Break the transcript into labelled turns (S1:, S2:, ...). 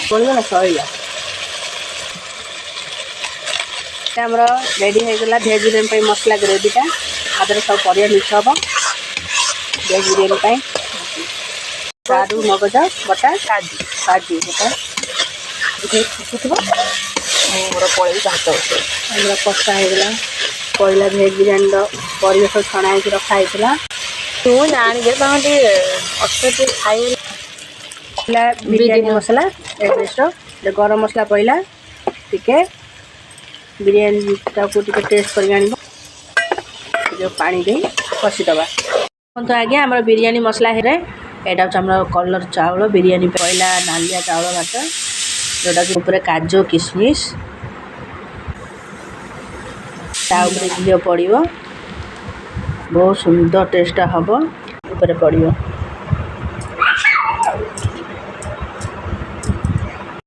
S1: बोलना सैला आमर रेडी होगा भेज बिरियानी मसला ग्रेवीटा आदर सब परिया मिक्स हम भेज बिरियानी सारू मगज बटा काजू काजू बटा फुटुव मोर पड़े भात आमर कषा होगा पहला भेज बिरियानी परिया सब छणा हो रखाई तू जान खाई बिरियानी मसला एवरेस्ट गरम मसला पड़ा टिके बिरियानी टाको टेस्ट कर पानी दे कषिदबा तो आज्ञा आम बिरियानी मसला है यहाँ हूँ आम कलर चाउल बिरियानी पहला नालिया चाउल भात जोटा कि ऊपर काजू किशमिश घी पड़ो बहुत सुंदर टेस्ट हम ऊपर पड़ो।